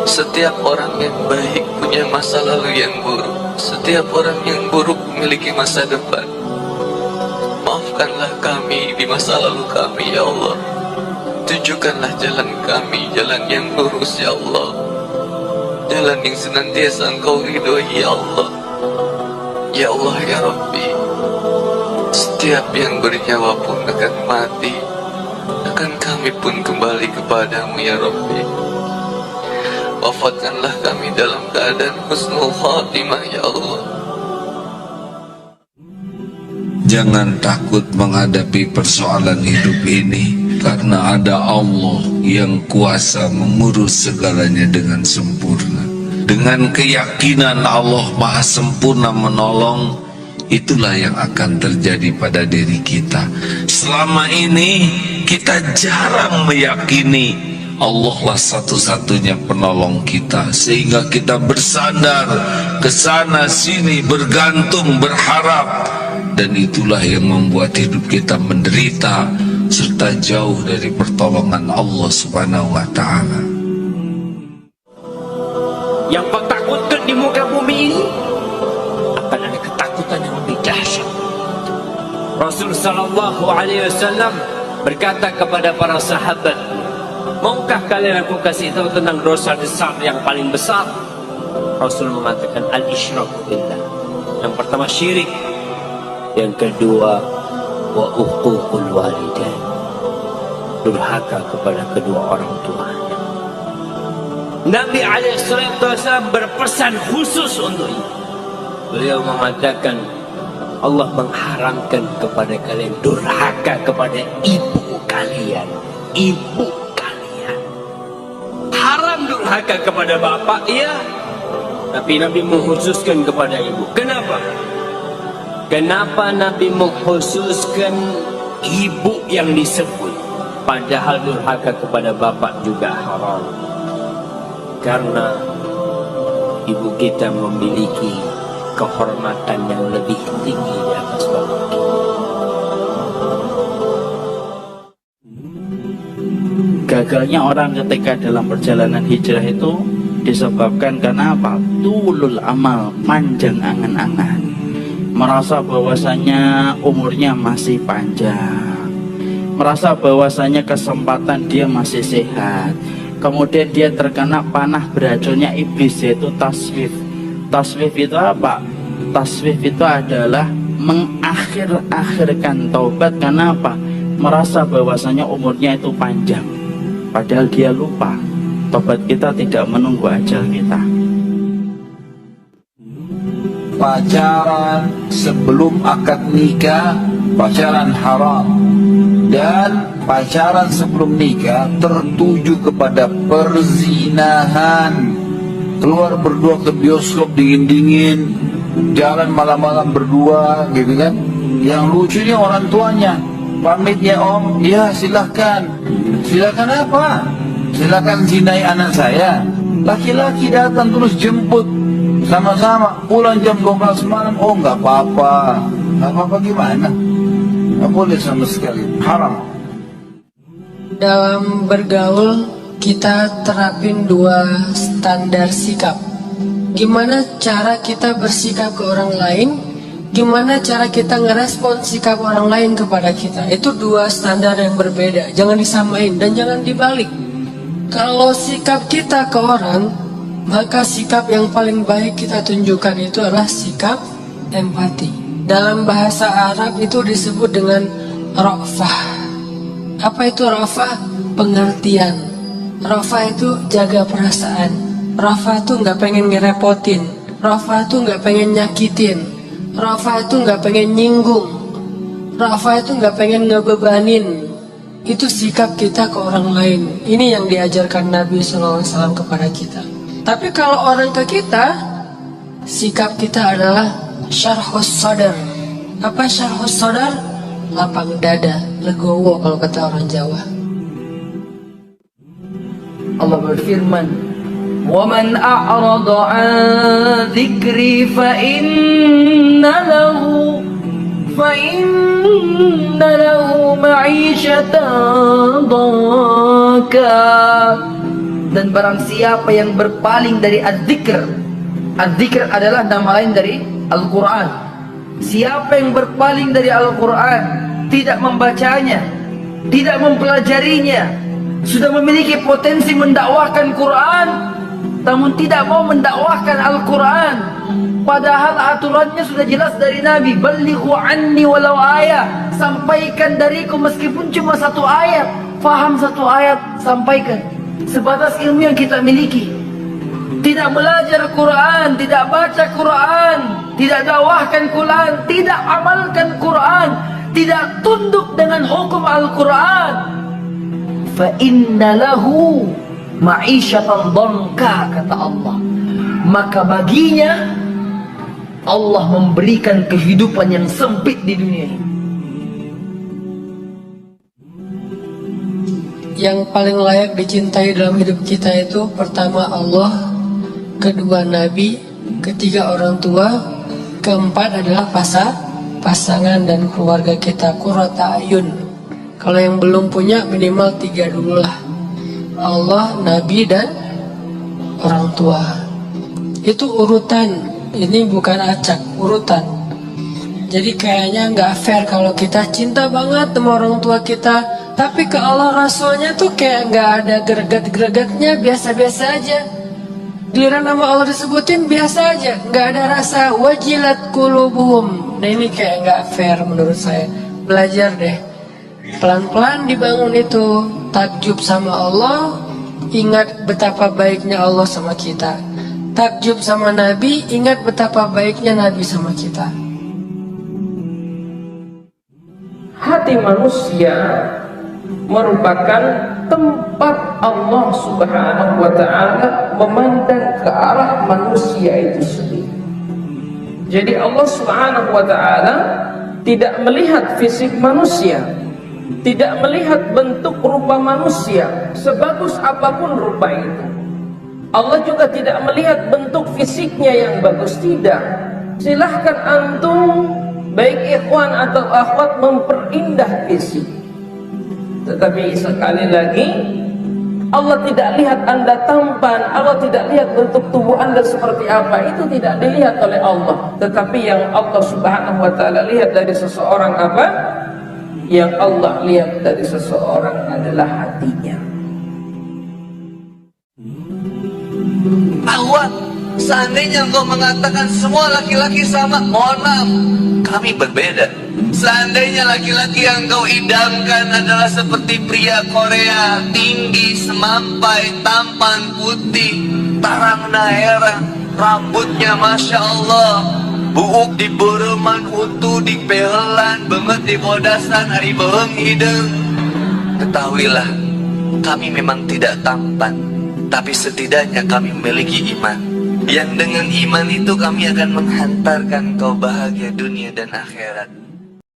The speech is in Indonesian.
Setiap orang yang baik punya masa lalu yang buruk. Setiap orang yang buruk memiliki masa depan. Maafkanlah kami di masa lalu kami, ya Allah. Tunjukkanlah jalan kami, jalan yang lurus, ya Allah. Jalan yang senantiasa Engkau ridhoi, ya Allah. Ya Allah, ya Rabbi. Setiap yang bernyawa pun akan mati. Akan kami pun kembali kepadamu, ya Rabbi. Wafatkanlah kami dalam keadaan husnul khatimah, ya Allah. Jangan takut menghadapi persoalan hidup ini, karena ada Allah yang kuasa mengurus segalanya dengan sempurna. Dengan keyakinan Allah Maha Sempurna menolong, itulah yang akan terjadi pada diri kita. Selama ini kita jarang meyakini Allah lah satu-satunya penolong kita, sehingga kita bersandar ke sana sini, bergantung, berharap, dan itulah yang membuat hidup kita menderita serta jauh dari pertolongan Allah Subhanahu wa Ta'ala. Yang kau takutkan di muka bumi ini akan ada ketakutan yang lebih dahsyat. Rasul sallallahu alaihi wasallam berkata kepada para sahabat, maukah kalian aku kasih tahu tentang dosa besar yang paling besar? Rasul mengatakan al-isyraku billah. Yang pertama syirik, yang kedua wa uququl walidain, durhaka kepada kedua orang tuanya. Nabi SAW berpesan khusus untuk itu. Beliau mengatakan Allah mengharamkan kepada kalian durhaka kepada ibu kalian. Ibu kalian haram durhaka kepada bapak, iya, tapi Nabi mengkhususkan kepada ibu. Kenapa? Kenapa Nabi mengkhususkan ibu yang disebut, padahal durhaka kepada bapak juga haram? Karena ibu kita memiliki kehormatan yang lebih tinggi di atas bapak kita. Gagalnya orang ketika dalam perjalanan hijrah itu disebabkan karena apa? Tulul amal, panjang angan-angan, merasa bahwasanya umurnya masih panjang, merasa bahwasanya kesempatan dia masih sehat. Kemudian dia terkena panah beracunnya iblis, yaitu taswif. Taswif itu apa? Taswif itu adalah mengakhir-akhirkan taubat. Karena apa? Merasa bahwasanya umurnya itu panjang, padahal dia lupa taubat kita tidak menunggu ajal kita. Pacaran sebelum akad nikah, pacaran haram. Dan pacaran sebelum nikah tertuju kepada perzinahan. Keluar berdua ke bioskop dingin-dingin, jalan malam-malam berdua gitu kan. Yang lucunya orang tuanya pamit, ya om, ya silahkan. Silahkan apa? Silahkan zinai anak saya. Laki-laki datang terus jemput, sama-sama pulang jam 12 malam. Oh nggak apa-apa. Nggak apa-apa gimana? Nggak boleh sama sekali, haram. Dalam bergaul kita terapin dua standar sikap. Gimana cara kita bersikap ke orang lain, gimana cara kita ngerespon sikap orang lain kepada kita. Itu dua standar yang berbeda, jangan disamain dan jangan dibalik. Kalau sikap kita ke orang, maka sikap yang paling baik kita tunjukkan itu adalah sikap empati. Dalam bahasa Arab itu disebut dengan ra'fah. Apa itu ra'fah? Pengertian. Ra'fah itu jaga perasaan. Ra'fah itu nggak pengen ngerepotin. Ra'fah itu nggak pengen nyakitin. Ra'fah itu nggak pengen nyinggung. Ra'fah itu nggak pengen ngebebanin. Itu sikap kita ke orang lain. Ini yang diajarkan Nabi SAW kepada kita. Tapi kalau orang ke kita, sikap kita adalah syarhus sadar. Apa syarhus sadar? Lapang dada, legowo kalau kata orang Jawa. Allah berfirman, وَمَنْ أَعْرَضَ عَنْ ذِكْرِي فَإِنَّ لَهُ مَعِيشَةً ضَنكًا Dan barang siapa yang berpaling dari az-zikr, az-zikr adalah nama lain dari Al-Quran. Siapa yang berpaling dari Al-Quran, tidak membacanya, tidak mempelajarinya, sudah memiliki potensi mendakwahkan Quran, namun tidak mau mendakwahkan Al-Quran, padahal aturannya sudah jelas dari Nabi, ballighu anni walau ayat, sampaikan dariku meskipun cuma satu ayat, faham satu ayat, sampaikan. Sebatas ilmu yang kita miliki, tidak belajar Quran, tidak baca Quran, tidak dakwahkan Quran, tidak amalkan Quran, tidak tunduk dengan hukum Al-Quran, fa inna lahu ma'isyatan dhanka, kata Allah, maka baginya Allah memberikan kehidupan yang sempit di dunia ini. Yang paling layak dicintai dalam hidup kita itu pertama Allah, kedua Nabi, ketiga orang tua, keempat adalah pasangan dan keluarga kita, qurrata ayun. Kalau yang belum punya minimal 3 dulu lah, Allah, Nabi, dan orang tua. Itu urutan, ini bukan acak, urutan. Jadi kayaknya nggak fair kalau kita cinta banget sama orang tua kita, tapi ke Allah Rasulnya tuh kayak nggak ada greget-gregetnya, biasa-biasa aja. Giliran nama Allah disebutin biasa aja, nggak ada rasa wajilat qulubuhum. Nah ini kayak nggak fair menurut saya. Belajar deh, pelan-pelan dibangun itu takjub sama Allah, ingat betapa baiknya Allah sama kita. Takjub sama Nabi, ingat betapa baiknya Nabi sama kita. Hati manusia merupakan tempat Allah Subhanahu wa ta'ala memandang ke arah manusia itu sendiri. Jadi Allah Subhanahu wa ta'ala tidak melihat fisik manusia, tidak melihat bentuk rupa manusia sebagus apapun rupa itu. Allah juga tidak melihat bentuk fisiknya yang bagus, tidak. Silahkan antum, baik ikhwan atau akhwat, memperindah fisik, tetapi sekali lagi Allah tidak lihat anda tampan, Allah tidak lihat bentuk tubuh anda seperti apa, itu tidak dilihat oleh Allah. Tetapi yang Allah Subhanahu wa ta'ala lihat dari seseorang apa? Yang Allah lihat dari seseorang adalah hatinya. Ahwat, seandainya engkau mengatakan semua laki-laki sama, mohon maaf, kami berbeda. Seandainya laki-laki yang kau idamkan adalah seperti pria Korea, tinggi, semampai, tampan, putih, tarang daerah, rambutnya Masya Allah, buuk di bereman, hutu di pehelan, benget di bodasan, hari beheng hidung, ketahuilah, kami memang tidak tampan, tapi setidaknya kami memiliki iman, yang dengan iman itu kami akan menghantarkan kau bahagia dunia dan akhirat.